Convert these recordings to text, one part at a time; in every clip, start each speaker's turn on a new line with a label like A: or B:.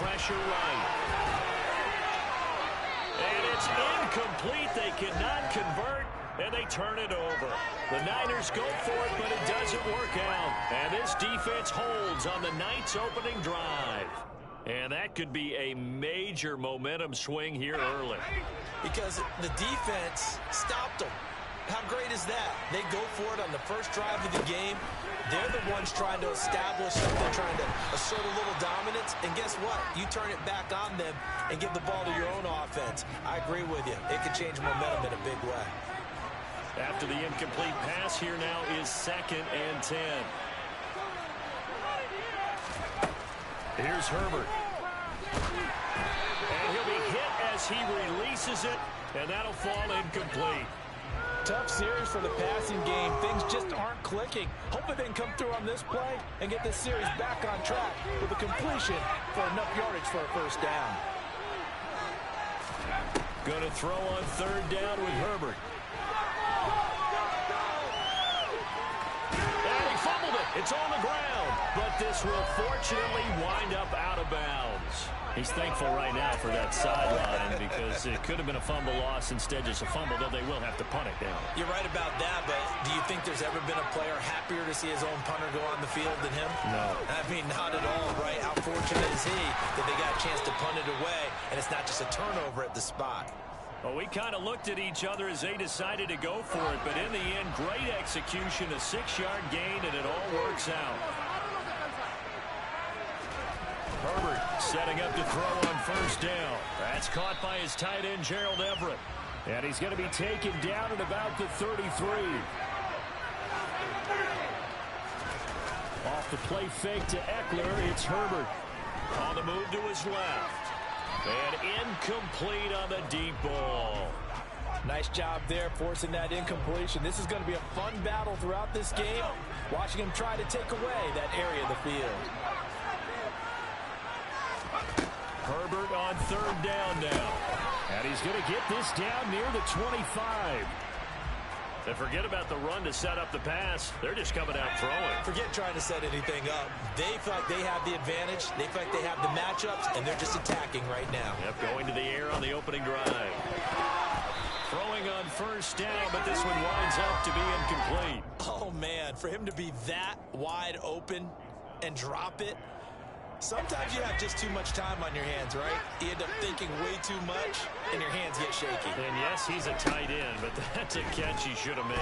A: pressure right. And it's incomplete. They cannot convert, and they turn it over. The Niners go for it, but it doesn't work out. And this defense holds on the Knights' opening drive. And that could be a major momentum swing here early.
B: Because the defense stopped them. How great is that? They go for it on the first drive of the game. They're the ones trying to establish something, trying to assert a little dominance. And guess what? You turn it back on them and give the ball to your own offense. I agree with you. It could change momentum in a big way.
A: After the incomplete pass, here now is 2nd and 10. Here's Herbert. And he'll be hit as he releases it, and that'll fall incomplete.
C: Tough series for the passing game. Things just aren't clicking. Hoping they can come through on this play and get this series back on track with a completion for enough yardage for a first down.
A: Going to throw on 3rd down with Herbert. And he fumbled it. It's on the ground. But this will fortunately wind up out of bounds. He's thankful right now for that sideline because it could have been a fumble loss, instead just a fumble, though they will have to punt it down.
B: You're right about that, but do you think there's ever been a player happier to see his own punter go on the field than him?
A: No.
B: I mean, not at all, right? How fortunate is he that they got a chance to punt it away, and it's not just a turnover at the spot.
A: Well, we kind of looked at each other as they decided to go for it, but in the end, great execution, a 6-yard gain, and it all works out. Herbert setting up to throw on 1st down. That's caught by his tight end, Gerald Everett. And he's going to be taken down at about the 33. Off the play fake to Eckler, it's Herbert. On the move to his left. And incomplete on the deep ball.
C: Nice job there forcing that incompletion. This is going to be a fun battle throughout this game. Watching him try to take away that area of the field.
A: Herbert on 3rd down now. And he's going to get this down near the 25. And forget about the run to set up the pass. They're just coming out throwing.
B: Forget trying to set anything up. They feel like they have the advantage. They feel like they have the matchups, and they're just attacking right now.
A: Yep, going to the air on the opening drive. Throwing on 1st down, but this one winds up to be incomplete.
B: Oh, man, for him to be that wide open and drop it, sometimes you have just too much time on your hands, right? You end up thinking way too much, and your hands get shaky.
A: And yes, he's a tight end, but that's a catch he should have made.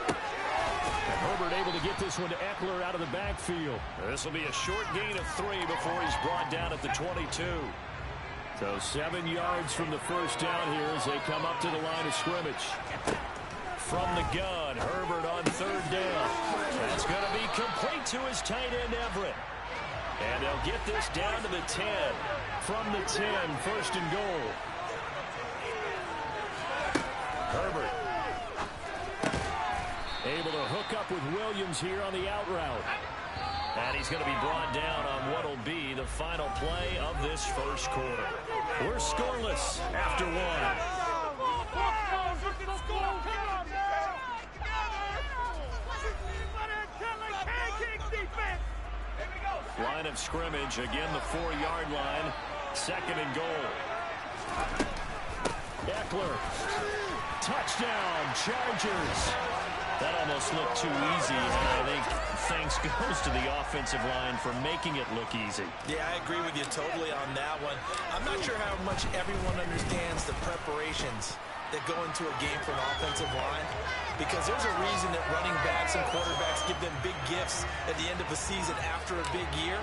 A: And Herbert able to get this one to Eckler out of the backfield. This will be a short gain of 3 before he's brought down at the 22. So 7 yards from the first down here as they come up to the line of scrimmage. From the gun, Herbert on 3rd down. That's going to be complete to his tight end, Everett. And they'll get this down to the 10. From the 10, 1st and goal. Herbert. Able to hook up with Williams here on the out route. And he's going to be brought down on what will be the final play of this first quarter. We're scoreless after 1. Line of scrimmage, again the 4-yard line. 2nd and goal. Eckler. Touchdown, Chargers. That almost looked too easy, and I think thanks goes to the offensive line for making it look easy.
B: Yeah, I agree with you totally on that one. I'm not sure how much everyone understands the preparations that go into a game for an offensive line, because there's a reason that running backs and quarterbacks give them big gifts at the end of a season after a big year.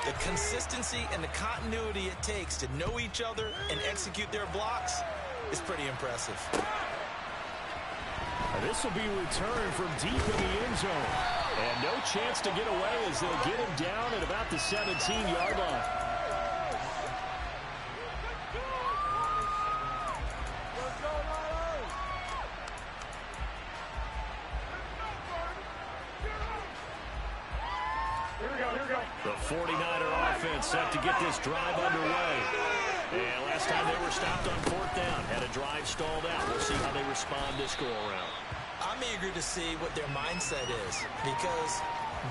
B: The consistency and the continuity it takes to know each other and execute their blocks is pretty impressive.
A: This will be returned from deep in the end zone. And no chance to get away as they'll get him down at about the 17-yard line. The 49er offense set to get this drive underway. And last time they were stopped on 4th down, had a drive stalled out. We'll see how they respond this go-around.
B: I'm eager to see what their mindset is, because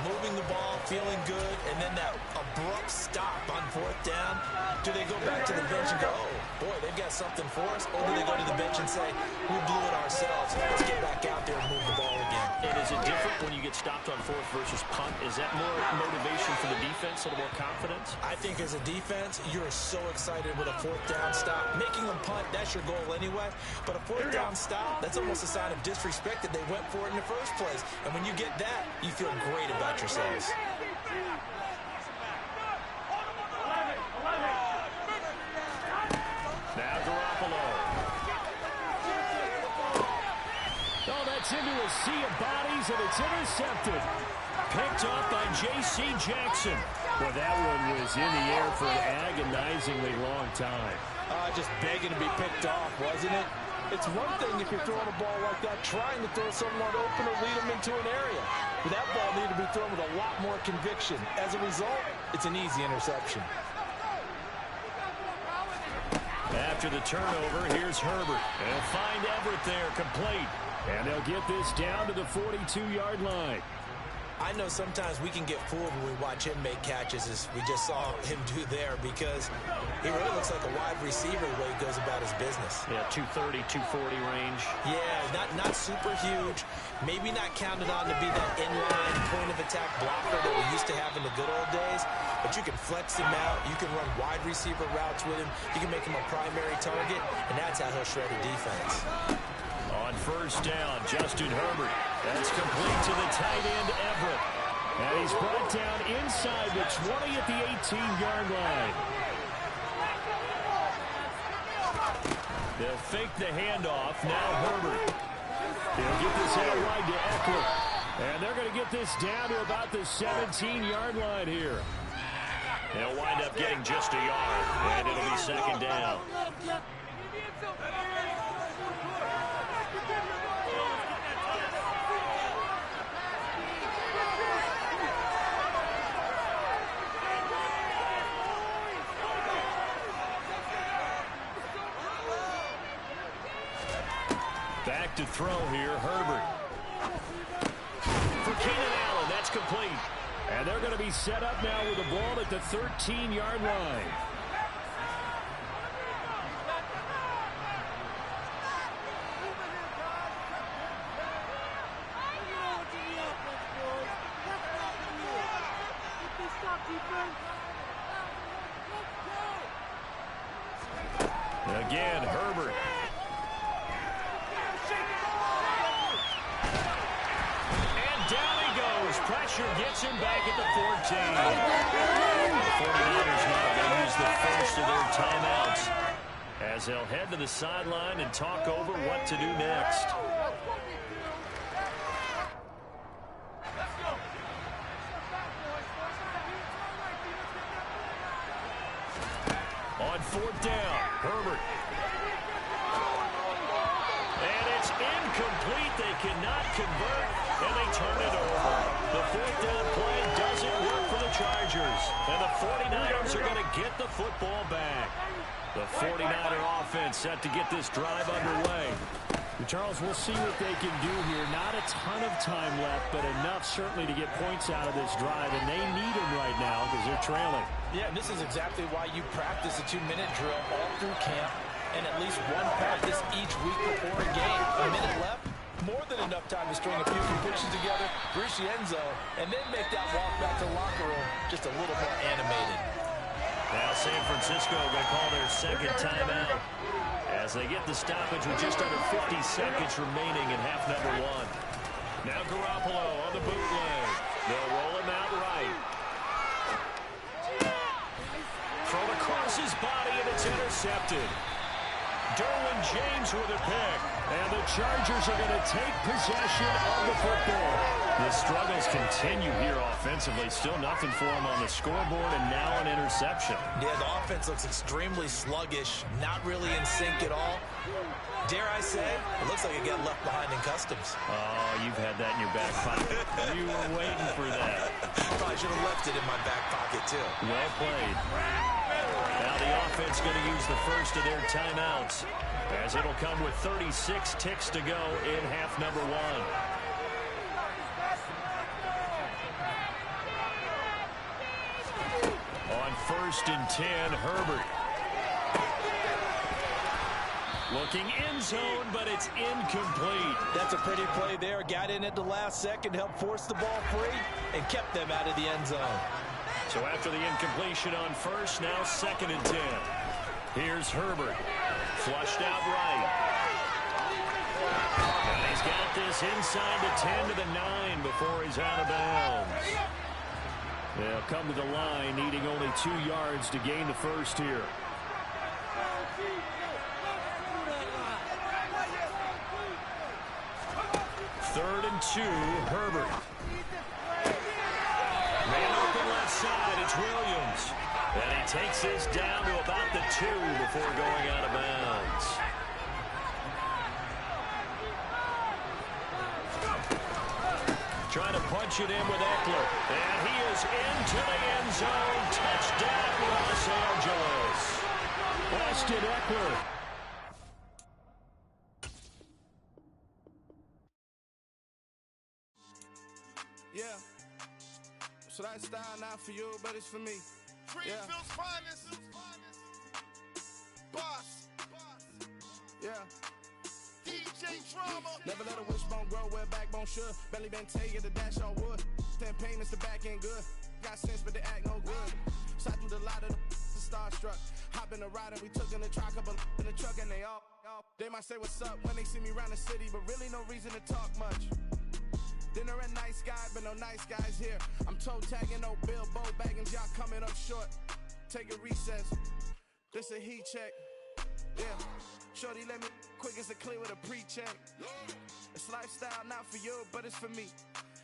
B: moving the ball, feeling good, and then that abrupt stop on 4th down, Do they go back to the bench and go, oh, boy, they've got something for us? Or do they go to the bench and say, we blew it ourselves. Let's get back out there and move the ball again.
A: And is it different when you get stopped on fourth versus punt? Is that more motivation for the defense, a little more confidence?
B: I think as a defense, you're so excited with a fourth down stop. Making them punt, that's your goal anyway. But a fourth down stop, that's almost a sign of disrespect that they went for it in the first place. And when you get that, you feel great about yourselves.
A: Now Garoppolo. Oh, that's into a sea of bodies, and it's intercepted. Picked off by J.C. Jackson. Well, that one was in the air for an agonizingly long time.
C: Just begging to be picked off, wasn't it? It's one thing if you're throwing a ball like that, trying to throw someone open or lead them into an area. But that ball needed to be thrown with a lot more conviction. As a result, it's an easy interception.
A: After the turnover, here's Herbert. They'll find Everett there, complete. And they'll get this down to the 42-yard line.
B: I know sometimes we can get fooled when we watch him make catches, as we just saw him do there, because he really looks like a wide receiver the way he goes about his business.
A: Yeah, 230, 240 range.
B: Yeah, not super huge. Maybe not counted on to be that inline point-of-attack blocker that we used to have in the good old days, but you can flex him out. You can run wide receiver routes with him. You can make him a primary target, and that's how he'll shred a defense.
A: On first down, Justin Herbert. That's complete to the tight end, Everett. And he's brought down inside the 20 at the 18-yard line. They'll fake the handoff. Now Herbert. They'll get this out wide to Eckler. And they're going to get this down to about the 17-yard line here. They'll wind up getting just a yard, and it'll be second down. Back to throw here, Herbert. For Keenan Allen, that's complete. And they're going to be set up now with the ball at the 13-yard line. Again, Herbert. Pressure gets him back at the 14. The 49ers now going to use the first of their timeouts as they'll head to the sideline and talk over what to do next. On fourth down, Herbert. And it's incomplete. They cannot convert, and they turn it over. The fourth down play doesn't work for the Chargers. And the 49ers are going to get the football back. The 49er offense set to get this drive underway. Charles, we'll see what they can do here. Not a ton of time left, but enough certainly to get points out of this drive. And they need them right now because they're trailing.
C: Yeah, and this is exactly why you practice a 2-minute drill all through camp and at least one practice each week before a game. A minute left. More than enough time to string a few completions together, reach the end zone, and then make that walk back to the locker room just a little more animated.
A: Now San Francisco going to call their second timeout as they get the stoppage with just under 50 seconds remaining in half number one. Now Garoppolo on the bootleg. They'll roll him out right. Thrown across his body, and it's intercepted. Derwin James with a pick. And the Chargers are going to take possession of the football. The struggles continue here offensively. Still nothing for them on the scoreboard, and now an interception.
B: Yeah, the offense looks extremely sluggish, not really in sync at all. Dare I say, it looks like it got left behind in customs.
A: Oh, you've had that in your back pocket. You were waiting for that.
B: Probably should have left it in my back pocket, too.
A: Well played. Now the offense going to use the first of their timeouts, as it'll come with 36 ticks to go in half number one. On first 1st and 10, Herbert. Looking end zone, but it's incomplete.
C: That's a pretty play there. Got in at the last second, helped force the ball free, and kept them out of the end zone.
A: So after the incompletion on 1st, now 2nd and 10. Here's Herbert. Flushed out right. And he's got this inside the 10 to the 9 before he's out of bounds. They'll come to the line, needing only 2 yards to gain the first here. Third and 2, Herbert. Man open left side, it's Williams. And he takes this down to about the 2 before going out of bounds. Trying to punch it in with Eckler. And he is into the end zone. Touchdown, Los Angeles. Austin Eckler.
D: Yeah. So that style not for you, but it's for me.
E: Greenfield's finest. Boss.
D: Yeah.
E: DJ Drama.
D: Never let a wishbone grow where backbone should. Belly been taking the dash all wood. 10 payments, the back ain't good. Got sense, but the act no good. Shot through the lot of the starstruck. Hop in the ride and we took in the truck, couple in the truck, and they might say what's up when they see me around the city, but really no reason to talk much. Dinner at Nice Guy, but no nice guys here. I'm toe tagging, no Bilbo baggins, y'all coming up short. Take a recess. This a heat check. Yeah. Shorty let me quick as a clear with a pre-check. It's lifestyle not for you, but it's for me.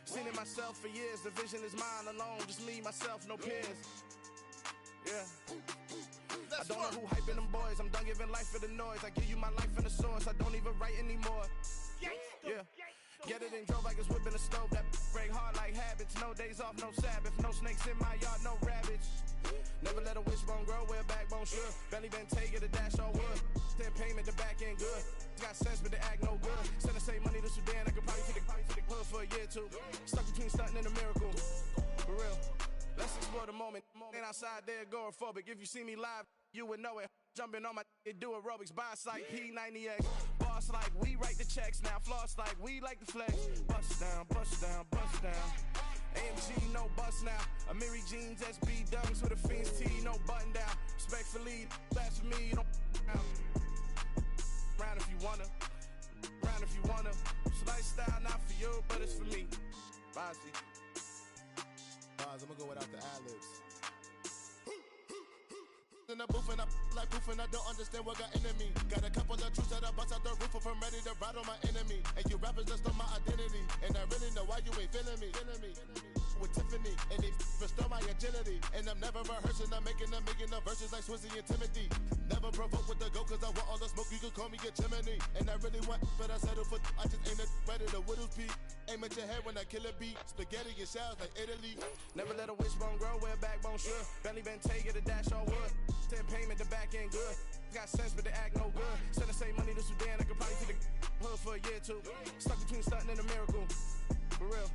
D: Seen it myself for years. The vision is mine alone. Just me, myself, no peers. Yeah. I don't know who hyping them boys. I'm done giving life for the noise. I give you my life in the source. I don't even write anymore. Yeah. Get it and drove like it's whipping a stove. That break hard like habits. No days off, no Sabbath. No snakes in my yard, no rabbits. Never let a wishbone grow where backbone should. Belly been taking the dash all wood. 10 payment, the back ain't good. Got sense, but the act no good. Send the same money to Sudan. I could probably take the hood for a year or two. Stuck between stunting and a miracle. For real. Let's explore the moment. Ain't outside there agoraphobic. If you see me live, you would know it. Jumping on my do aerobics. Boss like P90X. Boss like we write the checks now. Floss like we like the flex. Bust down, bust down, bust down. AMG, no bust now. Amiri jeans, SB dunks with a Fiends tee, no button down. Respectfully, that's for me. You don't round if you wanna. Round if you wanna. It's lifestyle not for you, but it's for me. Bozzy.
E: I'm gonna go without the ad-libs. In the booth and I like proof and I don't understand what got into me. Got a couple of truths that I bust out the roof if I'm ready to ride on my enemy. And you rappers just stole my identity. And I really know why you ain't feeling me. With Tiffany, and they restore my agility. And I'm never rehearsing, I'm making a million of verses like Swizzy and Timothy. Never provoke with the go, cause I want all the smoke, you can call me a chimney. And I really want, but I settle for, I just ain't ready to whittles beat. Aim at your head when I kill a beat. Spaghetti and shells like Italy.
D: Never let a wishbone grow where backbone should. Belly been taking the dash all wood. 10 payment, the back ain't good. Got sense, but the act no good. Send the same money to Sudan, I could probably take the hood for a year or two. Stuck between stunting and a miracle. For real.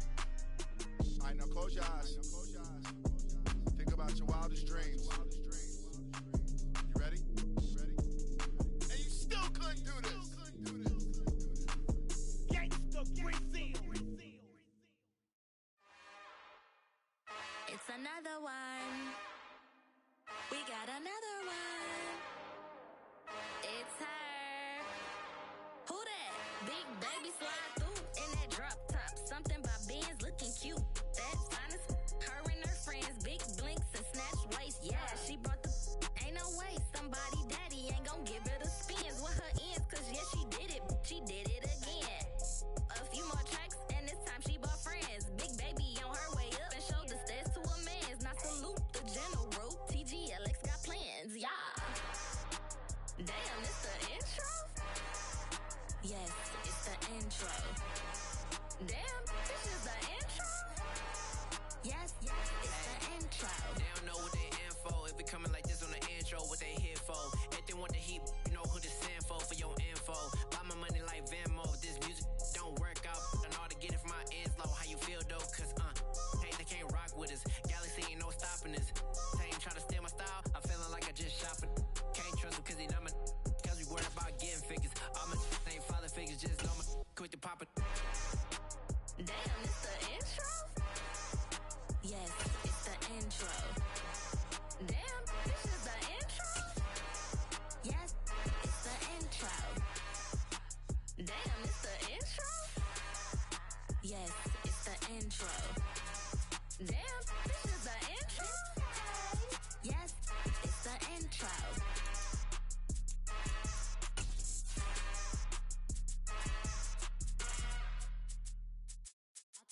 E: Alright, now close your eyes. Think about your wildest dreams. You ready? And you still couldn't do this.
F: It's another one. We got another one. It's her. Who that? Big baby slide through in that drop top. Something by Benz looking cute. That finest. Her and her friends. Big blinks and snatch waist. Yeah, she brought the. Ain't no way. Somebody daddy ain't gon' give her the spins with her ends. Cause yeah, she did it. She did it again. A few more tracks and this time she bought friends. Big baby on her way up and showed the stairs to a man's. Now salute the general. TGLX got plans, yeah. Damn, it's the intro? Yes, it's the intro. Damn, this is the intro? Yes, it's the intro.
G: They don't know what they in for. If we coming like this on the intro, what they here for? If they want the heat, you know who to send for your info. Buy my money like Venmo. If this music don't work out, I know how to get it from my ends low. How you feel though? Cause hey, they can't rock with us. Galaxy ain't no stopping us. They ain't try to steal my style. quick to pop it.
F: Damn, it's the intro? Yes, it's the intro. Damn, this is the intro? Yes, it's the intro. Damn, it's the intro? Yes, it's the intro. Damn, this is the intro? Yes, it's the intro.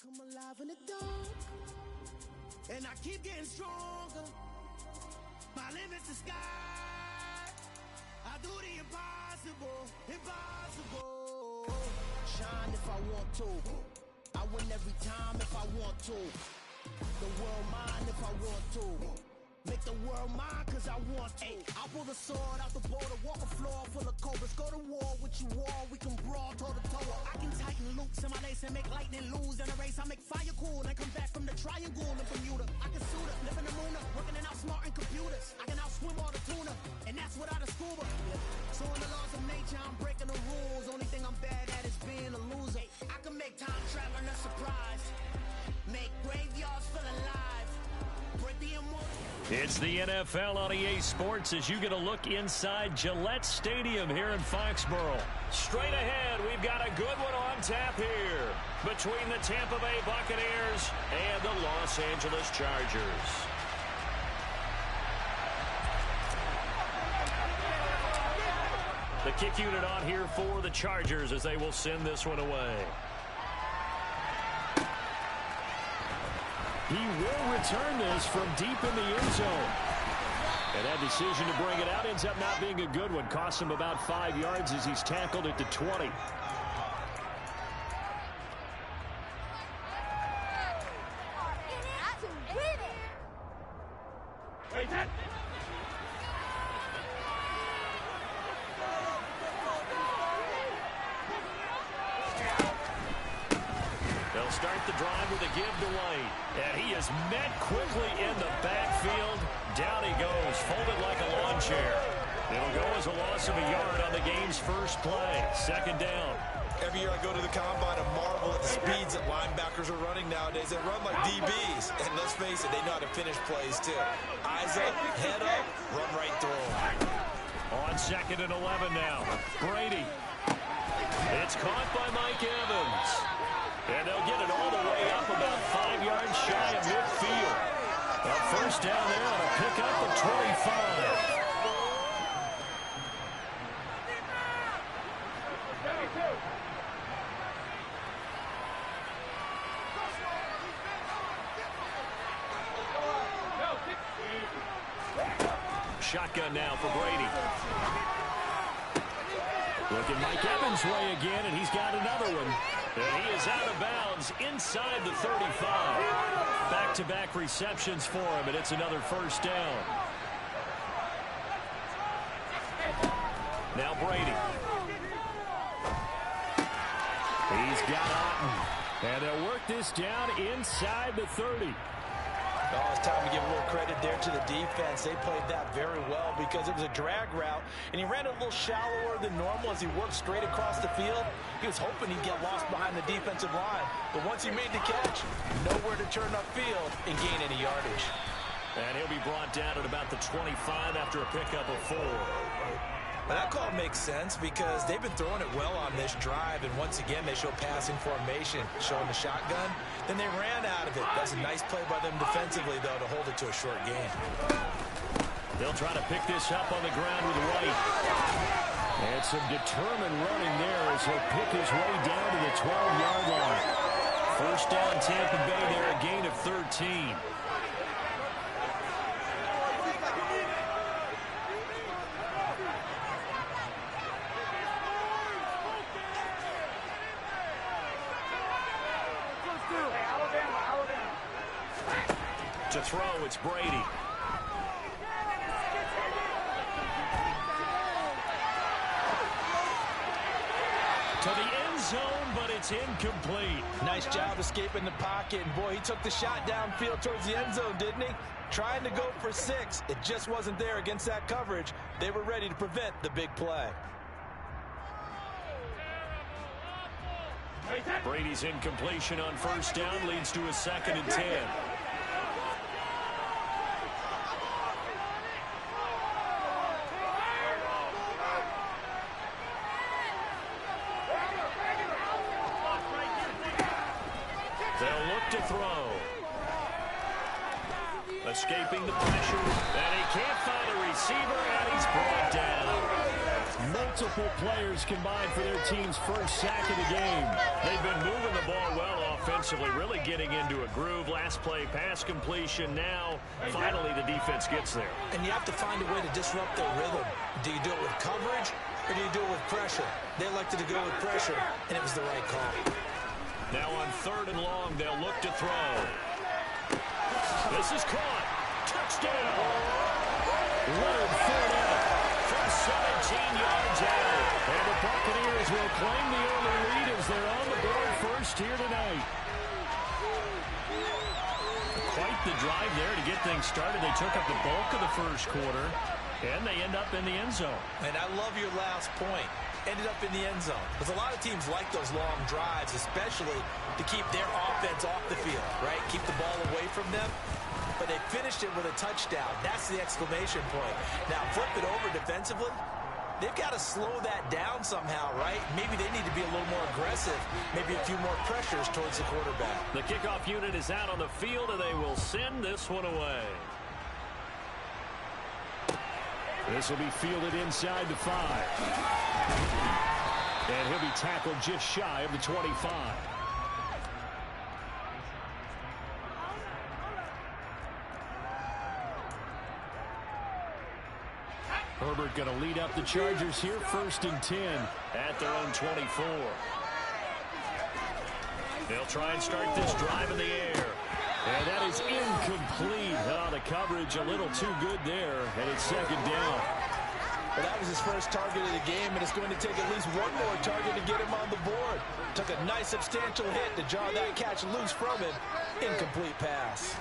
D: Come alive in the dark, and I keep getting stronger. My limit's the sky. I do the impossible, impossible. Shine if I want to. I win every time if I want to. The world mine if I want to. Make the world mine cause I want to. I'll pull the sword out the border, walk a floor full of cobras. Go to war with you all, we can brawl toe to toe. I can tighten loops in my lace and make lightning lose in a race. I make fire cool and come back from the triangle in Bermuda. I can suit up, live in the moon up, working and outsmarting computers. I can outswim all the tuna, and that's without a scuba. So in the laws of nature, I'm breaking the rules. Only thing I'm bad at is being a loser. I can make time traveling a surprise, make graveyards feel alive, break the immortal.
A: It's the NFL on EA Sports as you get a look inside Gillette Stadium here in Foxborough. Straight ahead, we've got a good one on tap here between the Tampa Bay Buccaneers and the Los Angeles Chargers. The kick unit on here for the Chargers as they will send this one away. He will return this from deep in the end zone. And that decision to bring it out ends up not being a good one. Costs him about 5 yards as he's tackled at the 20. They'll start the drive with a give to White. And he is met quickly in the backfield. Down he goes, folded like a lawn chair. It'll go as a loss of a yard on the game's first play. Second down.
B: Every year I go to the combine and marvel at the speeds that linebackers are running nowadays. They run like DBs. And let's face it, they know how to finish plays too. Eyes up, head up, run right through them.
A: On 2nd and 11 now. Brady. It's caught by Mike Evans. And they'll get it all the way up about 5 yards shy of midfield. A first down there on a pickup of 25. Shotgun now for Brady. Looking Mike Evans' way again, and he's got another one. And he is out of bounds inside the 35. Back-to-back receptions for him, and it's another first down. Now Brady. He's got Otten. And they'll work this down inside the 30.
B: Oh, it's time to give a little credit there to the defense. They played that very well because it was a drag route, and he ran it a little shallower than normal as he worked straight across the field. He was hoping he'd get lost behind the defensive line, but once he made the catch, nowhere to turn upfield and gain any yardage.
A: And he'll be brought down at about the 25 after a pickup of 4.
B: Well, that call makes sense because they've been throwing it well on this drive, and once again they show passing formation, showing the shotgun. Then they ran out of it. That's a nice play by them defensively, though, to hold it to a short gain.
A: They'll try to pick this up on the ground with White. And some determined running there as he'll pick his way down to the 12-yard line. First down, Tampa Bay there, a gain of 13. To throw, it's Brady. To the end zone, but it's incomplete.
B: Nice job escaping the pocket. And boy, he took the shot downfield towards the end zone, didn't he? Trying to go for 6. It just wasn't there against that coverage. They were ready to prevent the big play.
A: Brady's incompletion on first down leads to a 2nd and 10. They'll look to throw. Escaping the pressure, and he can't find a receiver, and he's brought down. Multiple players combined for their team's first sack of the game. They've been moving the ball well offensively, really getting into a groove. Last play, pass completion. Now, finally, the defense gets there.
C: And you have to find a way to disrupt their rhythm. Do you do it with coverage, or do you do it with pressure? They elected to go with pressure, and it was the right call.
A: Now on 3rd and long, they'll look to throw. This is caught. Touchdown. Leonard Fournette from 17 yards out. And the Buccaneers will claim the early lead as they're on the board first here tonight. Quite the drive there to get things started. They took up the bulk of the first quarter, and they end up in the end zone.
B: And I love your last point. Ended up in the end zone. Because a lot of teams like those long drives, especially to keep their offense off the field, right? Keep the ball away from them. But they finished it with a touchdown. That's the exclamation point. Now, flip it over defensively. They've got to slow that down somehow, right? Maybe they need to be a little more aggressive. Maybe a few more pressures towards the quarterback.
A: The kickoff unit is out on the field, and they will send this one away. This will be fielded inside the 5. And he'll be tackled just shy of the 25. Herbert going to lead up the Chargers here, 1st and 10 at their own 24. They'll try and start this drive in the air. And that is incomplete. Oh, the coverage a little too good there, and it's 2nd down.
C: Well, that was his first target of the game, and it's going to take at least one more target to get him on the board. Took a nice substantial hit to jar that catch loose from him. Incomplete pass.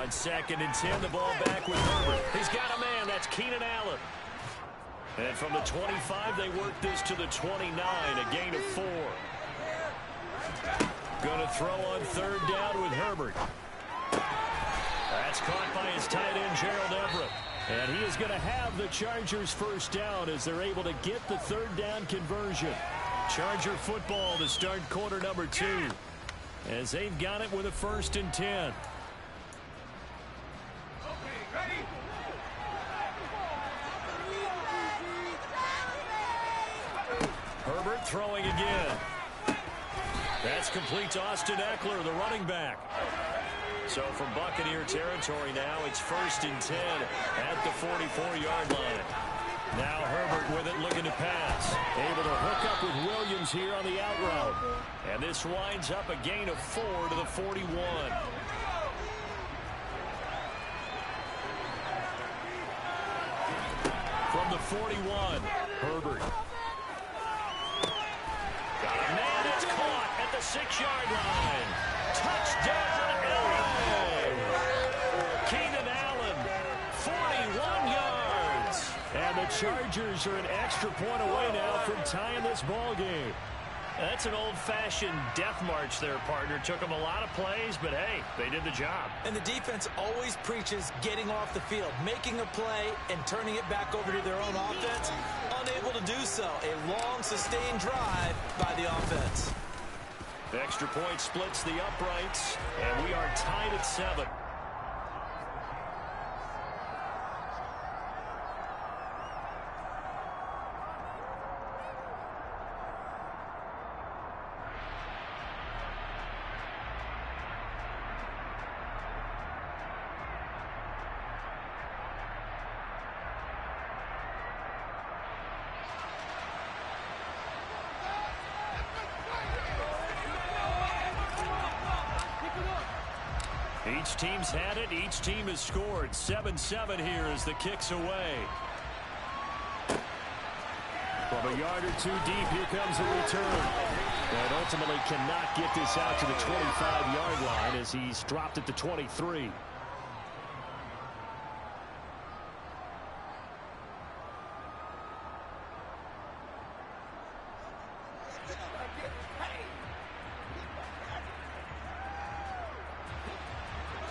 A: On 2nd and 10, the ball back with Herbert. He's got a man. That's Keenan Allen. And from the 25, they work this to the 29, a gain of 4. Going to throw on 3rd down with Herbert. That's caught by his tight end, Gerald Everett. And he is going to have the Chargers first down as they're able to get the 3rd down conversion. Charger football to start quarter number 2 as they've got it with a 1st and 10. Herbert throwing again. That's complete to Austin Eckler, the running back. So from Buccaneer territory now, it's 1st and 10 at the 44-yard line. Now Herbert with it, looking to pass. Able to hook up with Williams here on the out route. And this winds up a gain of 4 to the 41. From the 41, Herbert. Got a man that's caught at the 6-yard line. Touchdown, LA! Keenan Allen, 41 yards. And the Chargers are an extra point away now from tying this ball game. That's an old-fashioned death march there, partner. Took them a lot of plays, but hey, they did the job.
C: And the defense always preaches getting off the field, making a play, and turning it back over to their own offense. Unable to do so. A long, sustained drive by the offense.
A: The extra point splits the uprights, and we are tied at 7. Each team's had it. Each team has scored. 7-7 here as the kick's away. From a yard or two deep, here comes the return. And ultimately cannot get this out to the 25-yard line as he's dropped it to 23.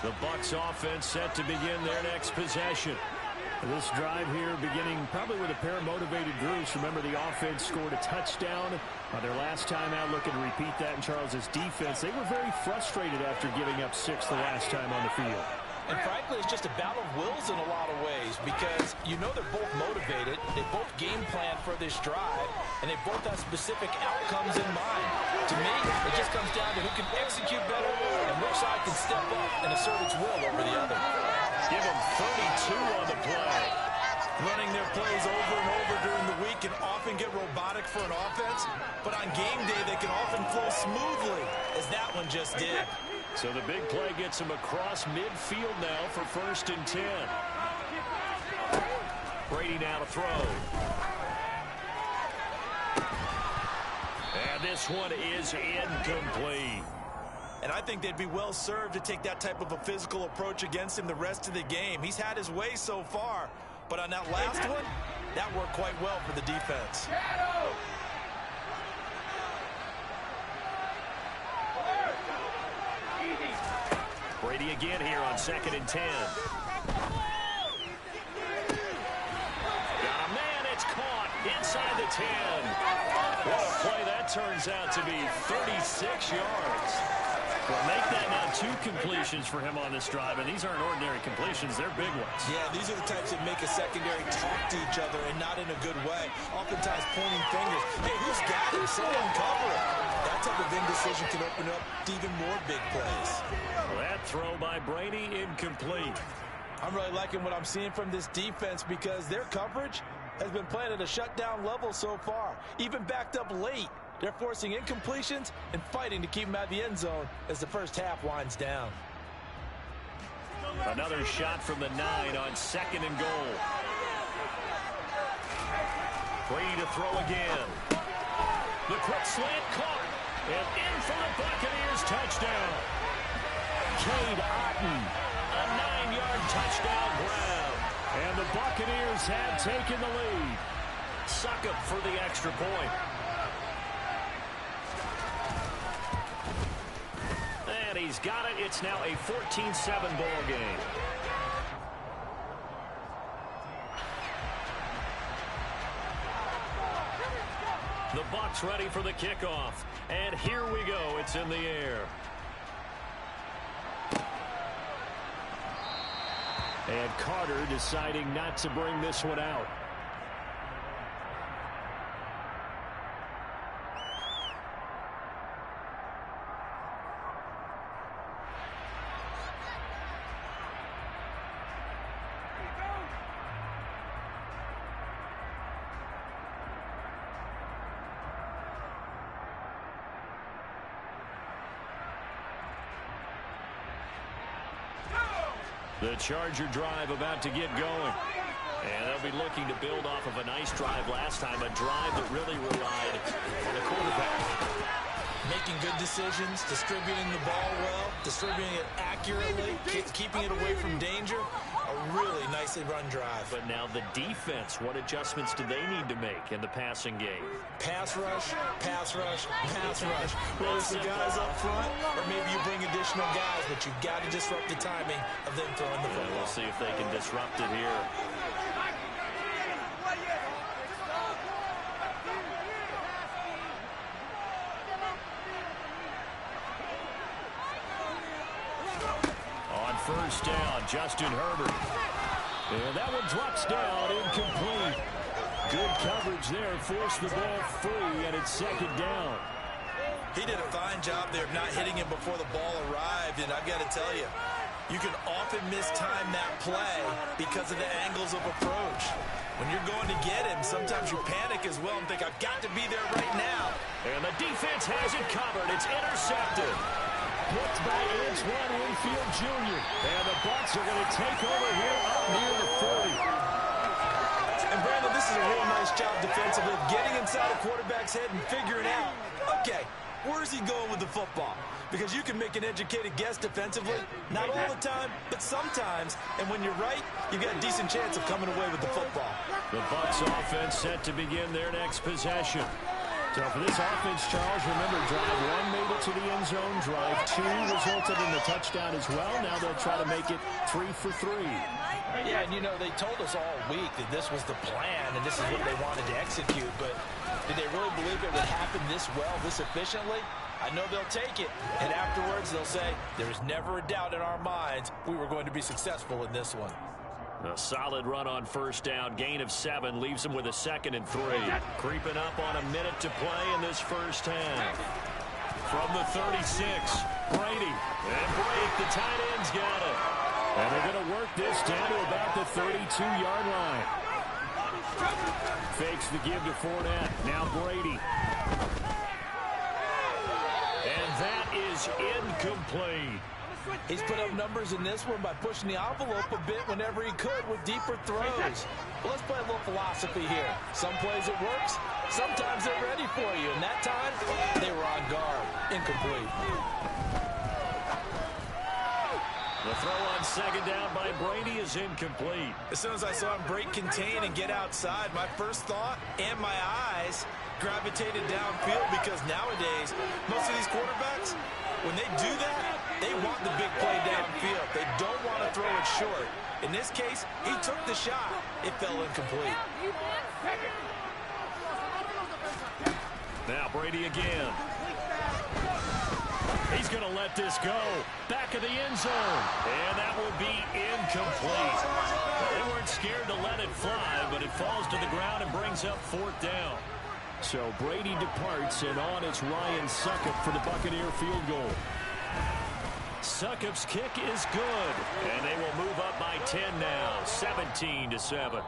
A: The Bucs offense set to begin their next possession. This drive here beginning probably with a pair of motivated groups. Remember, the offense scored a touchdown on their last time out. Looking to repeat that in Charles's defense. They were very frustrated after giving up 6 the last time on the field.
C: And frankly, it's just a battle of wills in a lot of ways because you know they're both motivated. They both game plan for this drive, and they both have specific outcomes in mind. To me, it just comes down to who can execute better and which side can step up and assert its will over the other.
A: Give them 32 on the play.
B: Running their plays over and over during the week can often get robotic for an offense, but on game day they can often flow smoothly, as that one just did.
A: So the big play gets him across midfield now for 1st and 10. Brady now to throw. And this one is incomplete.
B: And I think they'd be well served to take that type of a physical approach against him the rest of the game. He's had his way so far, but on that last one, that worked quite well for the defense.
A: Brady again here on 2nd and 10. Got a man, it's caught inside the 10. What a play that turns out to be, 36 yards. Well, make that now 2 completions for him on this drive, and these aren't ordinary completions, they're big ones.
B: Yeah, these are the types that make a secondary talk to each other and not in a good way. Oftentimes pointing fingers. Hey, who's got it? Someone cover it. That type of indecision can open up even more big plays.
A: That throw by Brady incomplete.
C: I'm really liking what I'm seeing from this defense because their coverage has been playing at a shutdown level so far. Even backed up late. They're forcing incompletions and fighting to keep them out of the end zone as the first half winds down.
A: Another shot from the 9 on 2nd and goal. Brady to throw again. The quick slant caught. And in for the Buccaneers touchdown. Cade Otton, a 9-yard touchdown grab. And the Buccaneers have taken the lead. Succop for the extra point. And he's got it. It's now a 14-7 ball game. The Bucs ready for the kickoff. And here we go. It's in the air. And Carter deciding not to bring this one out. The Charger drive about to get going. And they'll be looking to build off of a nice drive last time, a drive that really relied on the quarterback.
B: Making good decisions, distributing the ball well, distributing it accurately, keeping it away from danger. A really nicely run drive.
A: But now the defense, what adjustments do they need to make in the passing game?
B: Pass rush, pass rush, pass rush. Whether it's the guys up front or maybe you bring additional guys, but you've got to disrupt the timing of them throwing the football.
A: We'll see if they can disrupt it here. First down, Justin Herbert. And that one drops down, incomplete. Good coverage there, forced the ball free, and it's 2nd down.
B: He did a fine job there of not hitting him before the ball arrived, and I've got to tell you, you can often mistime that play because of the angles of approach. When you're going to get him, sometimes you panic as well and think, I've got to be there right now.
A: And the defense has it covered. It's intercepted. Picked by Antoine Winfield Jr. And the Bucs are going to take over here up near the 40.
B: And Brandon, this is a real nice job defensively, getting inside a quarterback's head and figuring out, okay, where's he going with the football? Because you can make an educated guess defensively, not all the time, but sometimes. And when you're right, you've got a decent chance of coming away with the football.
A: The Bucs offense set to begin their next possession. So for this offense, Charles, remember, drive one made it to the end zone. Drive two resulted in the touchdown as well. Now they'll try to make it 3 for 3.
C: Yeah, and you know, they told us all week that this was the plan and this is what they wanted to execute, but did they really believe it would happen this well, this efficiently? I know they'll take it, and afterwards they'll say, there's never a doubt in our minds we were going to be successful in this one.
A: A solid run on first down. Gain of 7 leaves them with a 2nd and 3. Creeping up on a minute to play in this first half. From the 36, Brady. And break, the tight end's got it. And they're going to work this down to about the 32-yard line. Fakes the give to Fournette. Now Brady. And that is incomplete.
C: He's put up numbers in this one by pushing the envelope a bit whenever he could with deeper throws. Well, let's play a little philosophy here. Some plays it works, sometimes they're ready for you, and that time they were on guard. Incomplete.
A: The throw on second down by Brady is incomplete.
B: As soon as I saw him break contain and get outside, my first thought and my eyes gravitated downfield, because nowadays most of these quarterbacks, when they do that, they want the big play downfield. They don't want to throw it short. In this case, he took the shot. It fell incomplete.
A: Now Brady again. He's going to let this go. Back of the end zone. And that will be incomplete. They weren't scared to let it fly, but it falls to the ground and brings up 4th down. So Brady departs, and on it's Ryan Succop for the Buccaneer field goal. Succop's kick is good, and they will move up by 10 now, 17-7.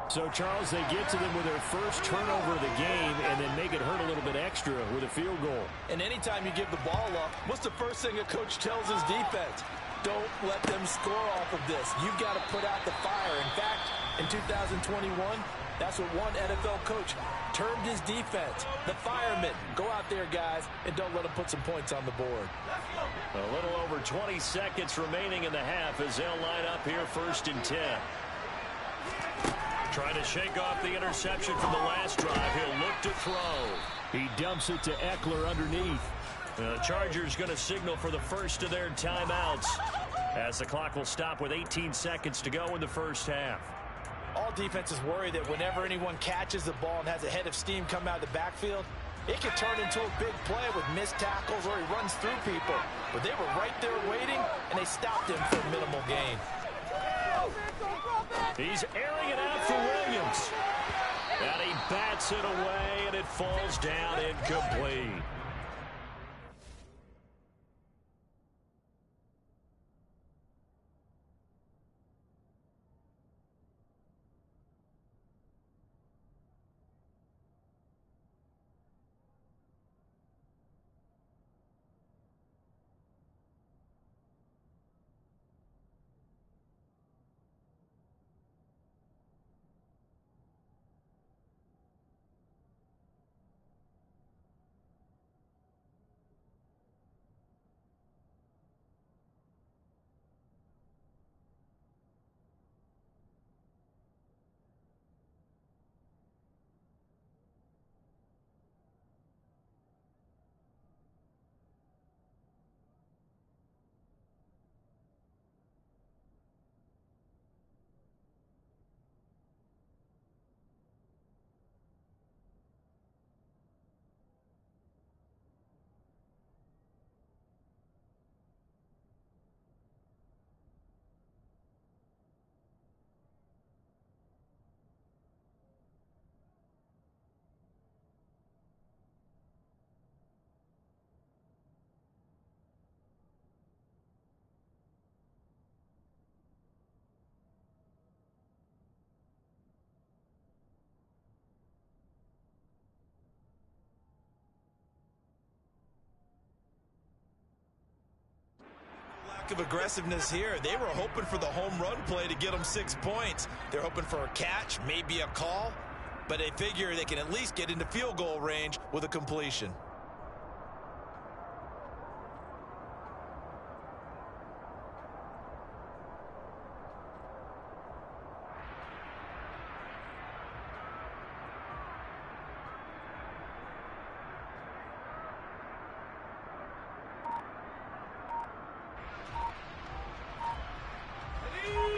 A: So, Charles, they get to them with their first turnover of the game and then make it hurt a little bit extra with a field goal.
C: And anytime you give the ball up, what's the first thing a coach tells his defense? Don't let them score off of this. You've got to put out the fire. In fact, in 2021, that's what one NFL coach termed his defense, the firemen. Go out there, guys, and don't let them put some points on the board.
A: A little over 20 seconds remaining in the half as they'll line up here 1st and 10. Trying to shake off the interception from the last drive. He'll look to throw. He dumps it to Eckler underneath. The Chargers going to signal for the first of their timeouts as the clock will stop with 18 seconds to go in the first half.
C: All defenses worry that whenever anyone catches the ball and has a head of steam come out of the backfield, it could turn into a big play with missed tackles or he runs through people. But they were right there waiting, and they stopped him for a minimal gain.
A: He's airing it out for Williams. And he bats it away, and it falls down incomplete.
B: Of aggressiveness here. They were hoping for the home run play to get them 6 points. They're hoping for a catch, maybe a call, but they figure they can at least get into field goal range with a completion.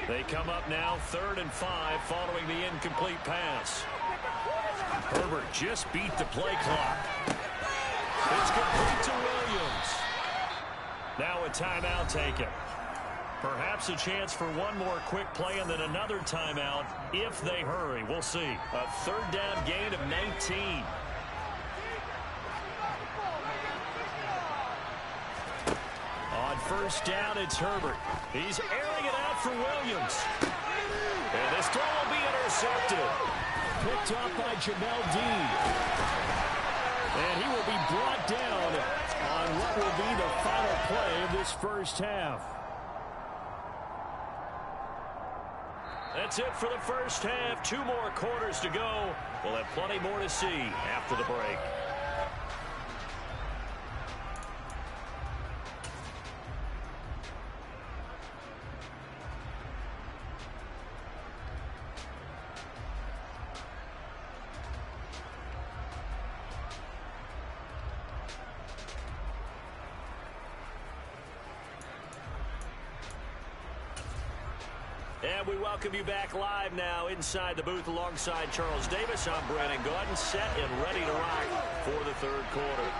A: They come up now 3rd and 5 following the incomplete pass. Herbert just beat the play clock. It's complete to Williams. Now a timeout taken. Perhaps a chance for one more quick play and then another timeout if they hurry. We'll see. A 3rd down gain of 19. On 1st down, it's Herbert. He's airing it out for Williams. And this throw will be intercepted. Picked off by Jamel Dean. And he will be brought down on what will be the final play of this first half. That's it for the first half. 2 more quarters to go. We'll have plenty more to see after the break. And we welcome you back live now inside the booth alongside Charles Davis. I'm Brandon Gaudin, set and ready to rock for the 3rd quarter.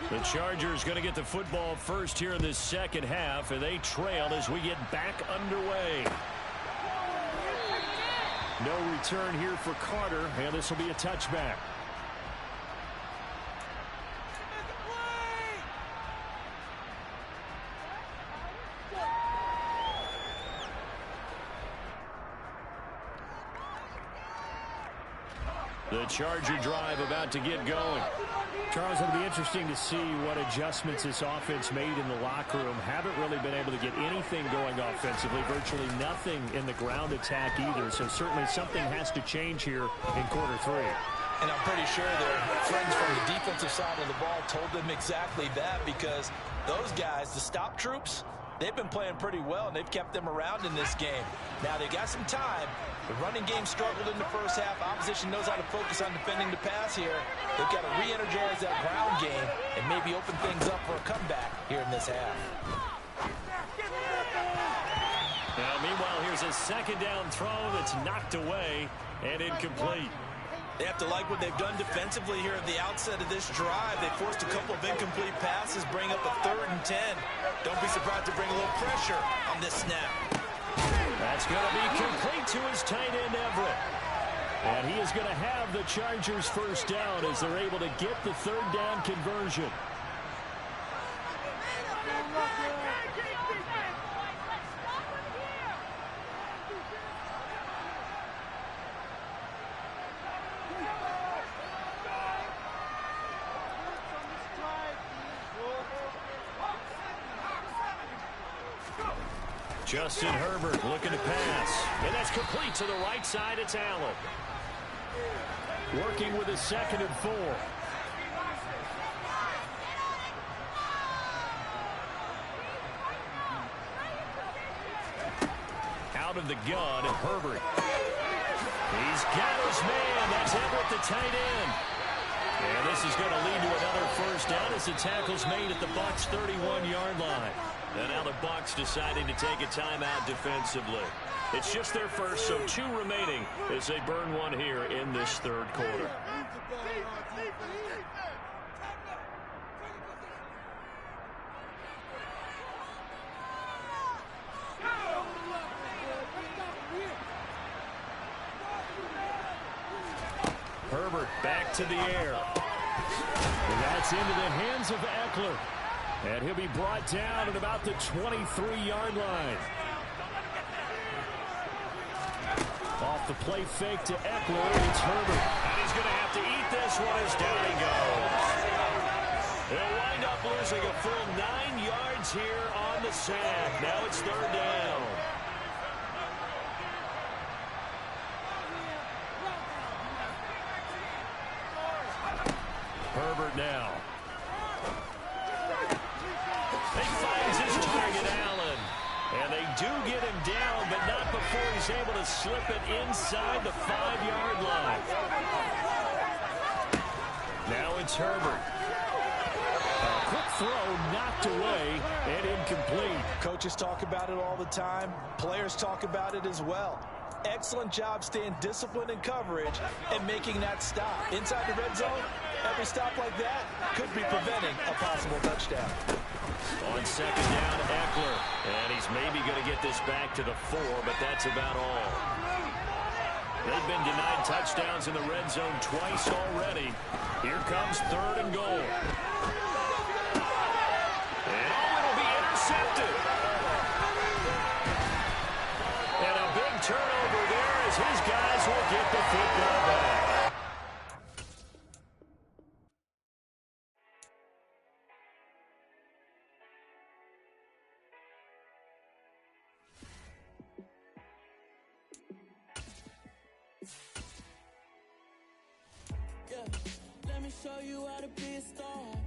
A: The Chargers going to get the football first here in this second half, and they trail as we get back underway. No return here for Carter, and this will be a touchback. The Charger drive about to get going.
H: Charles, it'll be interesting to see what adjustments this offense made in the locker room. Haven't really been able to get anything going offensively. Virtually nothing in the ground attack either. So certainly something has to change here in quarter 3.
C: And I'm pretty sure their friends from the defensive side of the ball told them exactly that, because those guys, the stop troops, they've been playing pretty well, and they've kept them around in this game. Now, they got some time. The running game struggled in the first half. Opposition knows how to focus on defending the pass here. They've got to re-energize that ground game and maybe open things up for a comeback here in this half.
A: Now, meanwhile, here's a 2nd down throw that's knocked away and incomplete.
B: They have to like what they've done defensively here at the outset of this drive. They forced a couple of incomplete passes, bring up a 3rd and 10. Don't be surprised to bring a little pressure on this snap.
A: That's going to be complete to his tight end, Everett. And he is going to have the Chargers first down as they're able to get the 3rd down conversion. Justin Herbert looking to pass. And that's complete to the right side. It's Allen. Working with a 2nd and 4. Out of the gun, Herbert. He's got his man. That's Everett, the tight end. And this is going to lead to another first down as the tackle's made at the Bucs' 31-yard line. And now the Bucs deciding to take a timeout defensively. It's just their first, so 2 remaining as they burn one here in this 3rd quarter. Herbert back to the air. And that's into the hands of Eckler. And he'll be brought down at about the 23-yard line. Off the play fake to Eckler, it's Herbert. And he's going to have to eat this one as down he goes. They'll wind up losing a full 9 yards here on the sack. Now it's 3rd down. Herbert now. He finds his target, Allen. And they do get him down, but not before he's able to slip it inside the 5-yard line. Now
H: it's Herbert. A quick throw knocked away and incomplete.
B: Coaches talk about it all the time. Players talk about it as well. Excellent job staying disciplined in coverage and making that stop. Inside the red zone, every stop like that could be preventing a possible touchdown.
H: On second down, Eckler. And he's maybe going to get this back to the 4, but that's about all. They've been denied touchdowns in the red zone twice already. Here comes 3rd and goal. And it'll be intercepted. And a big turnover there as his guys will get the football back.
I: Let me show you how to be a star.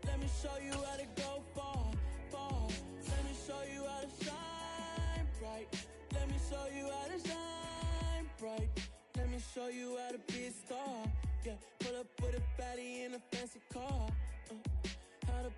I: Let me show you how to go far, far. Let me show you how to shine bright. Let me show you how to shine bright. Let me show you how to be a star. Yeah, pull up with a baddie in a fancy car. How to